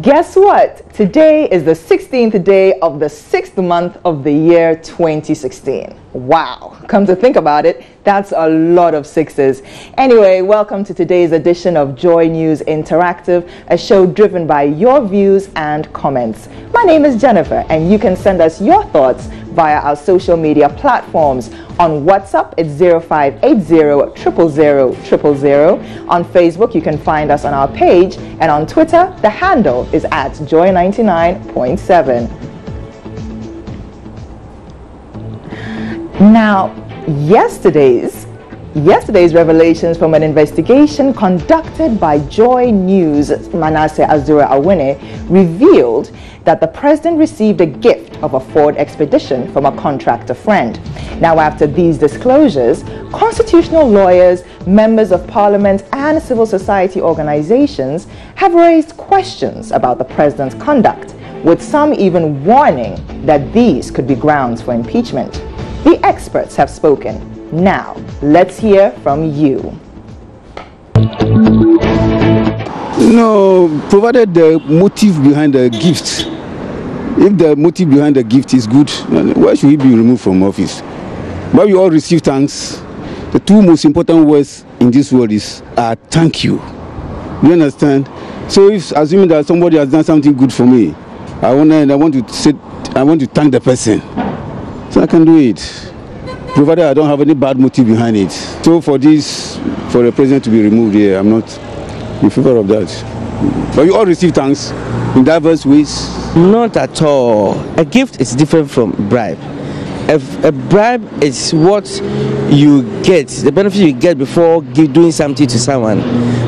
Guess what? Today is the 16th day of the 6th month of the year 2016. Wow, come to think about it, that's a lot of sixes. Anyway, welcome to today's edition of Joy News Interactive, a show driven by your views and comments. My name is Jennifer, and you can send us your thoughts via our social media platforms. On WhatsApp, it's 0580-000-000. On Facebook, you can find us on our page, and on Twitter, the handle is at Joy99.7. Now, yesterday's revelations from an investigation conducted by Joy News' Manasseh Azure Awene revealed that the president received a gift of a Ford Expedition from a contractor friend. Now, after these disclosures, constitutional lawyers, members of parliament, and civil society organizations have raised questions about the president's conduct, with some even warning that these could be grounds for impeachment. The experts have spoken. Now, let's hear from you. No, provided the motive behind the gift. If the motive behind the gift is good, why should he be removed from office? But we all receive thanks. The two most important words in this world are thank you. You understand? So if assuming that somebody has done something good for me, I want to thank the person. So I can do it, provided I don't have any bad motive behind it. So for the president to be removed here, I'm not in favor of that. But we all receive thanks in diverse ways. Not at all. A gift is different from bribe. A bribe is what you get, the benefit you get before doing something to someone.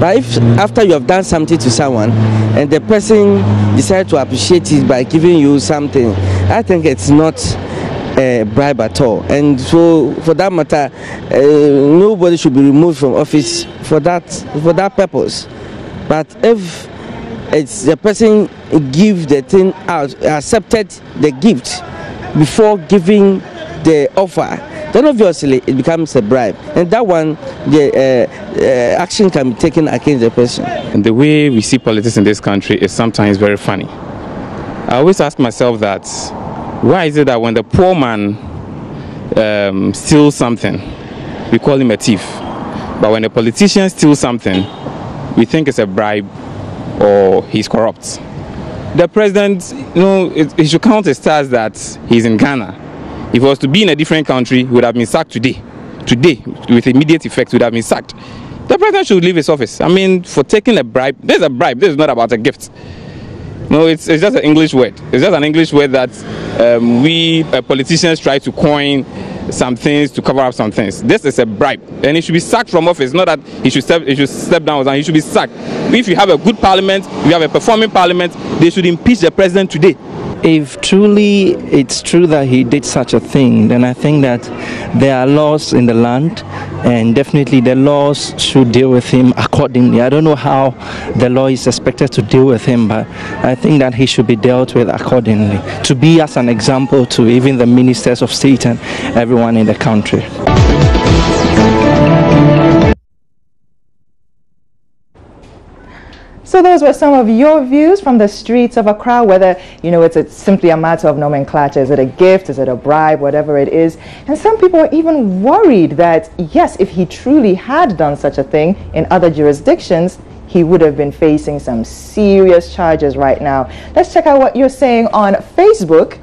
But if after you have done something to someone and the person decides to appreciate it by giving you something, I think it's not a bribe at all. And so for that matter, nobody should be removed from office for that purpose. But if it's the person give the thing out, accepted the gift before giving the offer, then obviously it becomes a bribe, and that one, the action can be taken against the person. And the way we see politics in this country is sometimes very funny. I always ask myself that, why is it that when the poor man steals something, we call him a thief, but when a politician steals something, we think it's a bribe or he's corrupt? The president, he should count his stars that he's in Ghana. If he was to be in a different country, he would have been sacked today. Today, with immediate effect, he would have been sacked. The president should leave his office. I mean, for taking a bribe, there's a bribe. This is not about a gift. No, it's just an English word. It's just an English word that we politicians try to coin some things to cover up some things. This is a bribe, and he should be sacked from office. Not that he should step down, and he should be sacked. If you have a good parliament, if you have a performing parliament, they should impeach the president today. If truly it's true that he did such a thing, then I think that there are laws in the land, and definitely the laws should deal with him accordingly. I don't know how the law is expected to deal with him, but I think that he should be dealt with accordingly, to be as an example to even the ministers of state and everyone in the country. So those were some of your views from the streets of Accra, whether, it's simply a matter of nomenclature. Is it a gift? Is it a bribe? Whatever it is. And some people are even worried that, yes, if he truly had done such a thing in other jurisdictions, he would have been facing some serious charges right now. Let's check out what you're saying on Facebook.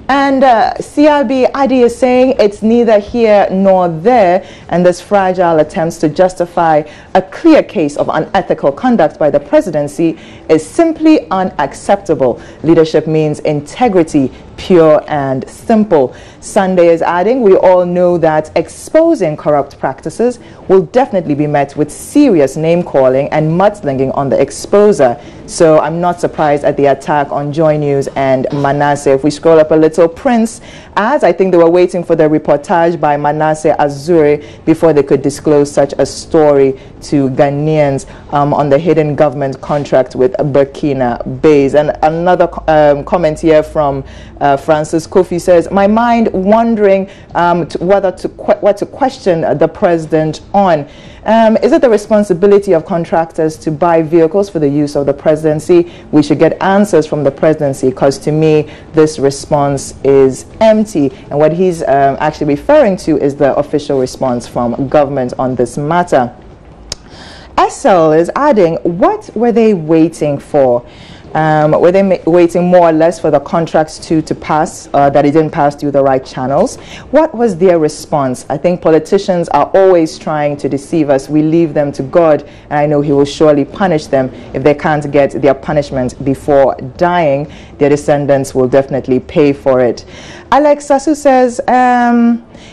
And CRB Adi is saying it's neither here nor there, and this fragile attempts to justify a clear case of unethical conduct by the presidency is simply unacceptable. Leadership means integrity, pure and simple. Sunday is adding, we all know that exposing corrupt practices will definitely be met with serious name-calling and mudslinging on the exposer. So I'm not surprised at the attack on Joy News and Manasseh. If we scroll up a little, Prince adds, I think they were waiting for the reportage by Manasseh Azure before they could disclose such a story to Ghanaians on the hidden government contract with Burkina Faso. And another comment here from Francis Kofi says, my mind wondering what to question the president on. Is it the responsibility of contractors to buy vehicles for the use of the presidency? We should get answers from the presidency, because to me, this response is empty. And what he's actually referring to is the official response from government on this matter. SL is adding, what were they waiting for? Were they waiting more or less for the contracts to pass, that it didn't pass through the right channels? What was their response? I think politicians are always trying to deceive us. We leave them to God, and I know he will surely punish them if they can't get their punishment before dying. Their descendants will definitely pay for it. Alex Sasu says,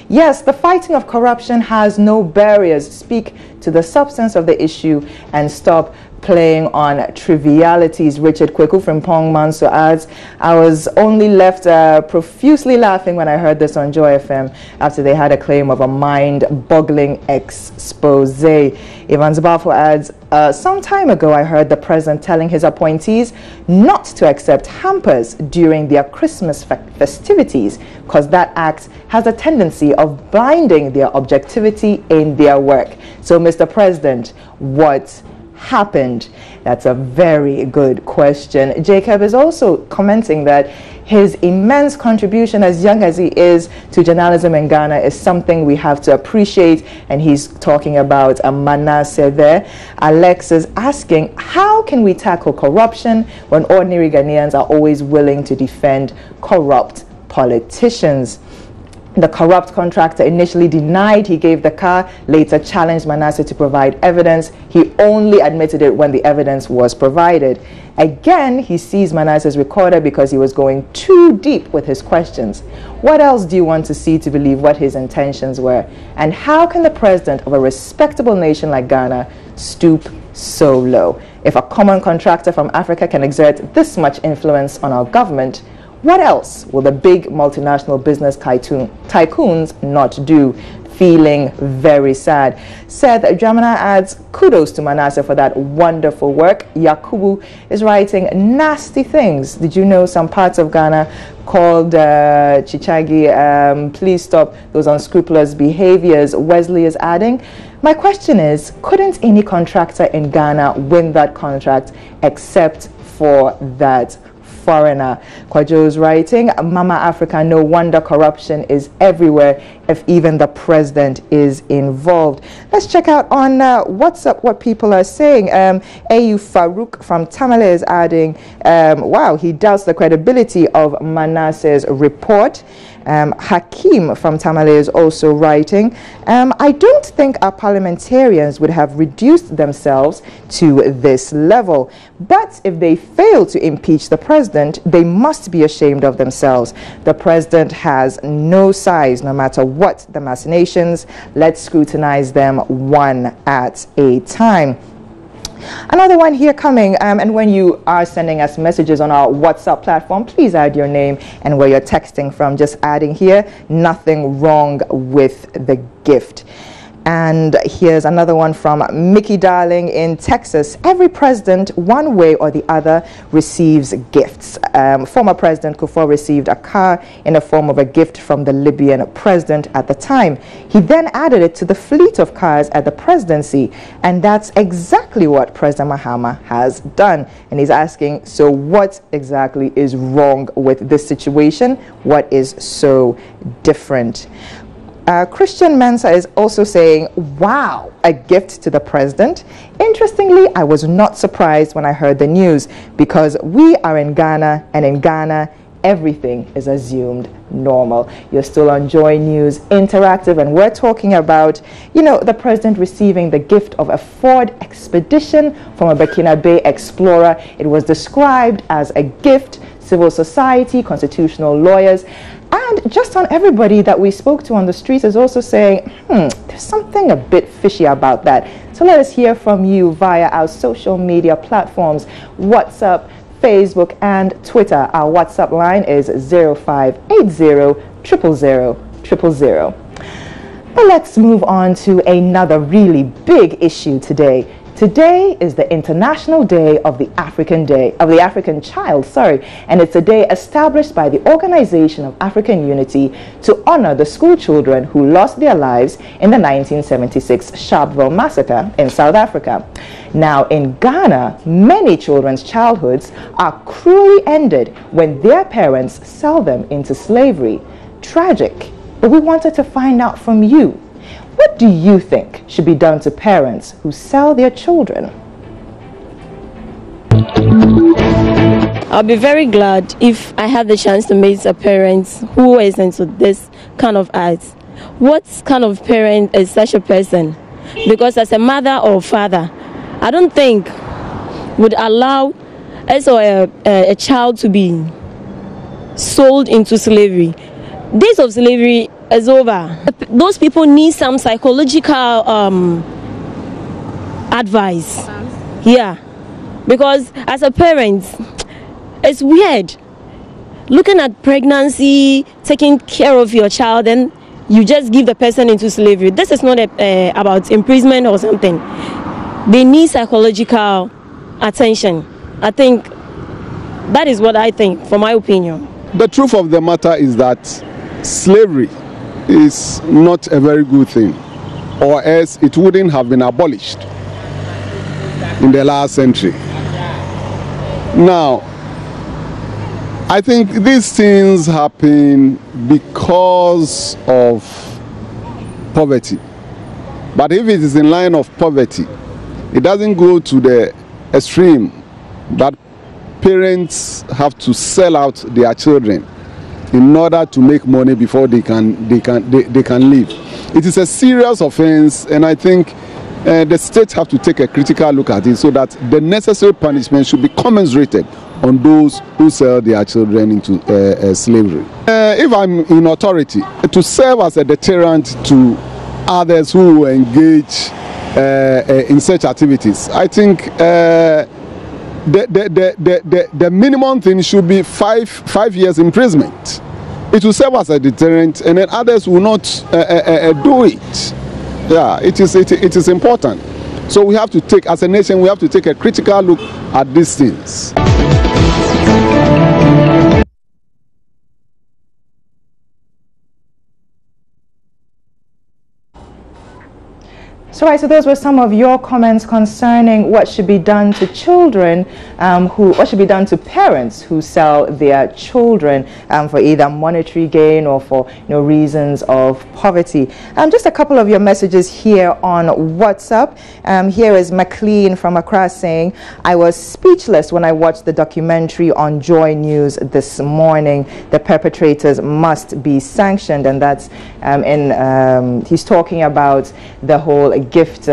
yes, the fighting of corruption has no barriers. Speak to the substance of the issue and stop playing on trivialities. Richard Kweku from Pong Manso adds, I was only left profusely laughing when I heard this on Joy FM after they had a claim of a mind-boggling expose. Ivan Zabafo adds, some time ago I heard the president telling his appointees not to accept hampers during their Christmas festivities, because that act has a tendency of blinding their objectivity in their work. So, Mr. President, what happened? That's a very good question. Jacob is also commenting that his immense contribution, as young as he is, to journalism in Ghana is something we have to appreciate, and he's talking about Manasseh there. Alex is asking, how can we tackle corruption when ordinary Ghanaians are always willing to defend corrupt politicians? The corrupt contractor initially denied he gave the car, later challenged Manasseh to provide evidence. He only admitted it when the evidence was provided. Again, he seized Manasseh's recorder because he was going too deep with his questions. What else do you want to see to believe what his intentions were? And how can the president of a respectable nation like Ghana stoop so low? If a common contractor from Africa can exert this much influence on our government, what else will the big multinational business tycoons not do? Feeling very sad. Seth Dramana adds, kudos to Manasseh for that wonderful work. Yakubu is writing nasty things. Did you know some parts of Ghana called Chichagi? Please stop those unscrupulous behaviors. Wesley is adding, my question is, couldn't any contractor in Ghana win that contract except for that foreigner? Kwajo is writing, Mama Africa, no wonder corruption is everywhere if even the president is involved. Let's check out on WhatsApp what people are saying. Ayu Farouk from Tamale is adding, wow, he doubts the credibility of Manasseh's report. Hakim from Tamale is also writing, I don't think our parliamentarians would have reduced themselves to this level, but if they fail to impeach the president, they must be ashamed of themselves. The president has no size, no matter what the machinations. Let's scrutinize them one at a time. Another one here coming, and when you are sending us messages on our WhatsApp platform, please add your name and where you're texting from. Just adding here, nothing wrong with the gift. And here's another one from Mickey Darling in Texas. Every president, one way or the other, receives gifts. Former President Kufuor received a car in the form of a gift from the Libyan president at the time. He then added it to the fleet of cars at the presidency, and that's exactly what President Mahama has done. And he's asking, so what exactly is wrong with this situation? What is so different? Christian Mensa is also saying, wow, a gift to the president. Interestingly, I was not surprised when I heard the news, because we are in Ghana, and in Ghana, everything is assumed normal. You're still on Joy News Interactive, and we're talking about, you know, the president receiving the gift of a Ford Expedition from a Burkinabe explorer. It was described as a gift. Civil society, constitutional lawyers, and just on everybody that we spoke to on the streets is also saying, there's something a bit fishy about that. So let us hear from you via our social media platforms, WhatsApp, Facebook, and Twitter. Our WhatsApp line is 0580 000 000. But let's move on to another really big issue today. Today is the International Day of the African Child, and it's a day established by the Organization of African Unity to honor the school children who lost their lives in the 1976 Sharpeville massacre in South Africa. Now, in Ghana, many children's childhoods are cruelly ended when their parents sell them into slavery. Tragic, but we wanted to find out from you. What do you think should be done to parents who sell their children? I'll be very glad if I had the chance to meet a parent who is into this kind of art. What kind of parent is such a person? Because as a mother or father, I don't think would allow a child to be sold into slavery. Days of slavery is over. Those people need some psychological advice. Yeah, because as a parent, it's weird looking at pregnancy, taking care of your child, and you just give the person into slavery. This is not about imprisonment or something. They need psychological attention. I think that is what I think, for my opinion. The truth of the matter is that slavery is not a very good thing, or else it wouldn't have been abolished in the last century. Now, I think these things happen because of poverty. But if it is in line of poverty, it doesn't go to the extreme that parents have to sell out their children in order to make money before they can live. It is a serious offense, and I think the states have to take a critical look at it so that the necessary punishment should be commensurated on those who sell their children into slavery. If I'm in authority, to serve as a deterrent to others who engage in such activities, I think the minimum thing should be five years imprisonment. It will serve as a deterrent, and then others will not do it. Yeah, it is important. So we have to take, as a nation, we have to take a critical look at these things. So those were some of your comments concerning what should be done to children, what should be done to parents who sell their children for either monetary gain or for reasons of poverty. Just a couple of your messages here on WhatsApp. Here is McLean from Accra saying, I was speechless when I watched the documentary on Joy News this morning. The perpetrators must be sanctioned, and that's he's talking about the whole gift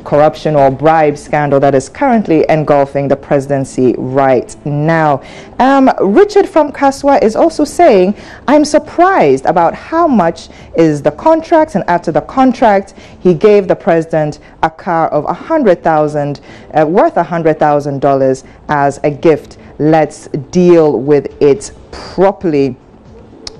corruption or bribe scandal that is currently engulfing the presidency right now. Richard from Kaswa is also saying, I'm surprised about how much is the contract, and after the contract he gave the president a car of $100,000 worth $100,000 as a gift. Let's deal with it properly.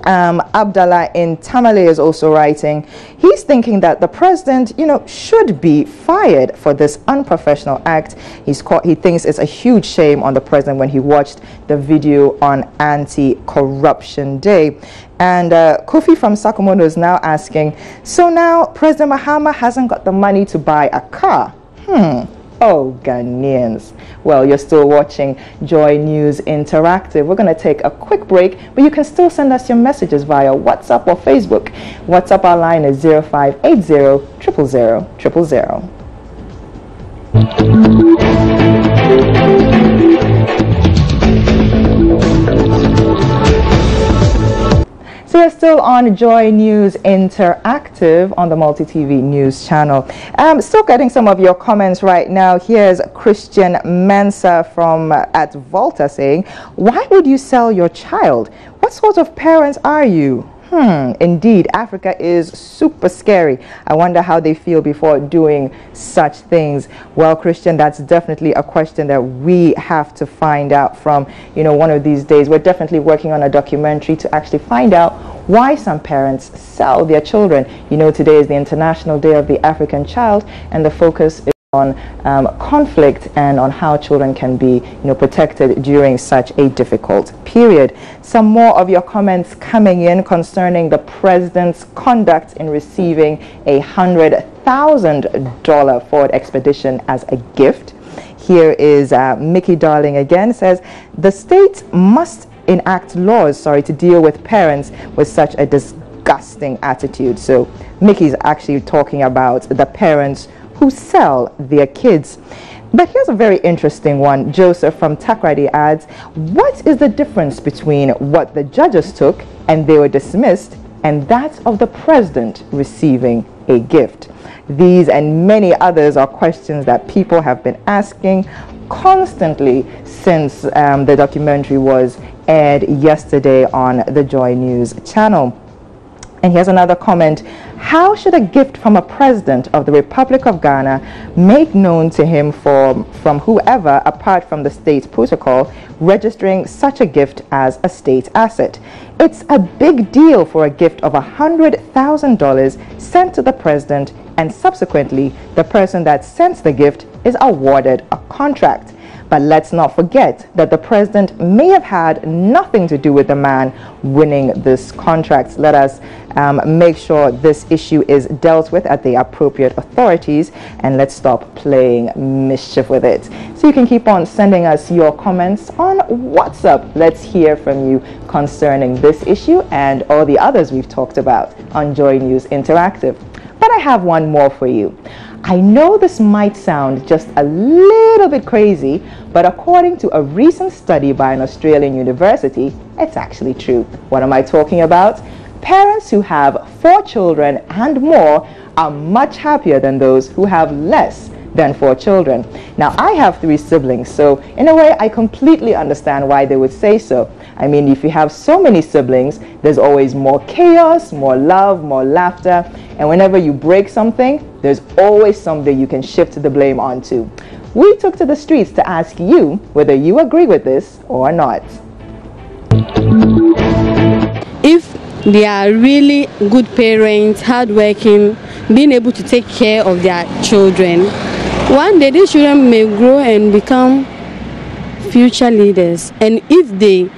Abdallah in Tamale is also writing, he's thinking that the president, should be fired for this unprofessional act. He thinks it's a huge shame on the president when he watched the video on Anti-Corruption Day. And Kofi from Sakamoto is now asking, so now President Mahama hasn't got the money to buy a car? Oh, Ghanaians. Well, you're still watching Joy News Interactive. We're going to take a quick break, but you can still send us your messages via WhatsApp or Facebook. WhatsApp, our line is 0580 000 000. So you're still on Joy News Interactive on the Multi-TV News channel. Still getting some of your comments right now. Here's Christian Mensa from at Volta saying, why would you sell your child? What sort of parents are you? Indeed, Africa is super scary. I wonder how they feel before doing such things. Well, Christian, that's definitely a question that we have to find out from, one of these days. We're definitely working on a documentary to actually find out why some parents sell their children. Today is the International Day of the African Child, and the focus is on conflict and on how children can be, protected during such a difficult period. Some more of your comments coming in concerning the president's conduct in receiving a $100,000 Ford Expedition as a gift. Here is Mickey Darling again, says the state must enact laws, to deal with parents with such a disgusting attitude. So Mickey's actually talking about the parents who sell their kids. But here's a very interesting one. Joseph from Takrady adds, what is the difference between what the judges took and they were dismissed and that of the president receiving a gift? These and many others are questions that people have been asking constantly since the documentary was aired yesterday on the Joy News channel. And here's another comment. How should a gift from a president of the Republic of Ghana make known to him from whoever, apart from the state protocol, registering such a gift as a state asset? It's a big deal for a gift of $100,000 sent to the president, and subsequently the person that sends the gift is awarded a contract. But let's not forget that the president may have had nothing to do with the man winning this contract. Let us make sure this issue is dealt with at the appropriate authorities, and let's stop playing mischief with it. So you can keep on sending us your comments on WhatsApp. Let's hear from you concerning this issue and all the others we've talked about on Joy News Interactive. But I have one more for you. I know this might sound just a little bit crazy, but according to a recent study by an Australian university, it's actually true. What am I talking about? Parents who have 4 children and more are much happier than those who have less than 4 children. Now, I have 3 siblings, so in a way, I completely understand why they would say so. I mean, if you have so many siblings, there's always more chaos, more love, more laughter, and whenever you break something, there's always somebody you can shift the blame onto. We took to the streets to ask you whether you agree with this or not. If they are really good parents, hardworking, being able to take care of their children, one day these children may grow and become future leaders. And if they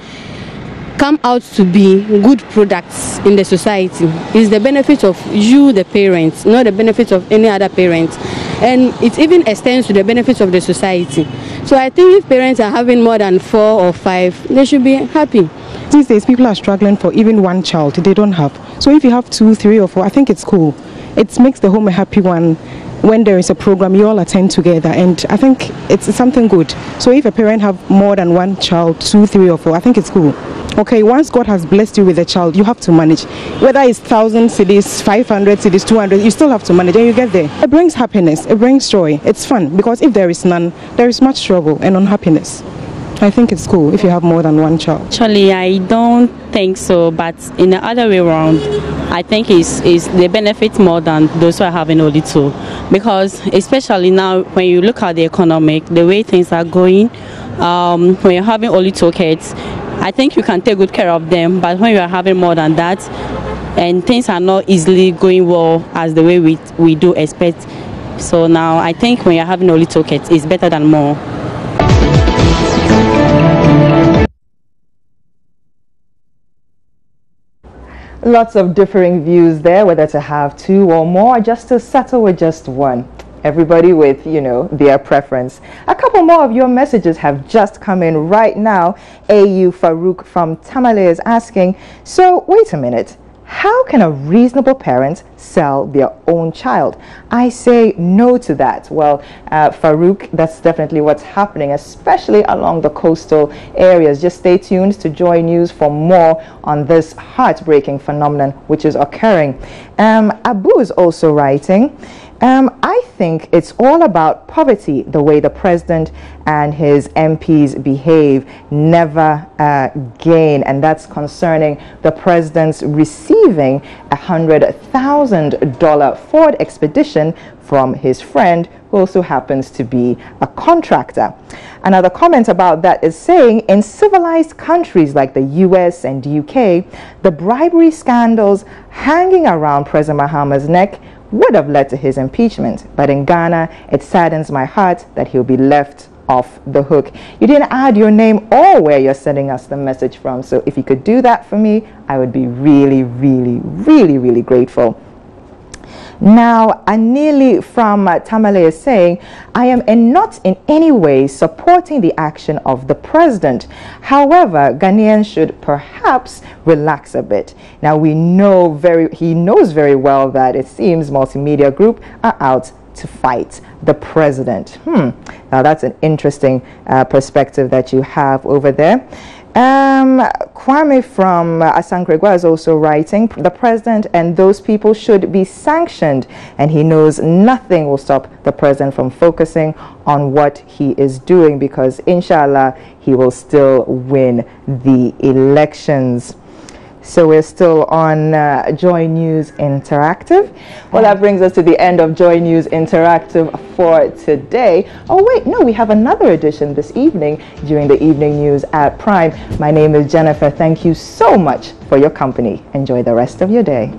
come out to be good products in the society, it's the benefit of you, the parents, not the benefit of any other parents. And it even extends to the benefits of the society. So I think if parents are having more than 4 or 5, they should be happy. These days, people are struggling for even 1 child they don't have. So if you have 2, 3 or 4, I think it's cool. It makes the home a happy one. When there is a program, you all attend together, and I think it's something good. So if a parent have more than 1 child, 2, 3 or 4, I think it's cool. Okay, once God has blessed you with a child, you have to manage. Whether it's 1,000 cedis, 500 cedis, 200, you still have to manage, and you get there. It brings happiness, it brings joy, it's fun, because if there is none, there is much struggle and unhappiness. I think it's cool if you have more than 1 child. Actually, I don't think so, but in the other way around, I think they benefit more than those who are having only 2. Because especially now, when you look at the economic, the way things are going, when you're having only 2 kids, I think you can take good care of them. But when you are having more than that, and things are not easily going well as the way we do expect, so now I think when you're having only 2 kids, it's better than more. Lots of differing views there, whether to have 2 or more, or just to settle with just 1. Everybody with, their preference. A couple more of your messages have just come in right now. AU Farouk from Tamale is asking, so wait a minute. How can a reasonable parent sell their own child? I say no to that. Well, Farouk, that's definitely what's happening, especially along the coastal areas. Just stay tuned to Joy News for more on this heartbreaking phenomenon which is occurring. Abu is also writing, I think it's all about poverty, the way the president and his MPs behave, never gain, and that's concerning the president's receiving a $100,000 Ford Expedition from his friend, who also happens to be a contractor. Another comment about that is saying, in civilized countries like the US and UK, the bribery scandals hanging around President Mahama's neck would have led to his impeachment. But in Ghana, it saddens my heart that he'll be left off the hook. You didn't add your name or where you're sending us the message from. So if you could do that for me, I would be really, really, really, really grateful. Now, Anili from Tamale is saying, I am not in any way supporting the action of the president. However, Ghanaians should perhaps relax a bit. Now, he knows very well that it seems Multimedia Group are out to fight the president. Now, that's an interesting perspective that you have over there. Kwame from Asankregwa is also writing, the president and those people should be sanctioned, and he knows nothing will stop the president from focusing on what he is doing, because inshallah he will still win the elections. So we're still on Joy News Interactive. Well, that brings us to the end of Joy News Interactive for today. Oh wait, no, we have another edition this evening during the evening news at Prime. My name is Jennifer. Thank you so much for your company. Enjoy the rest of your day.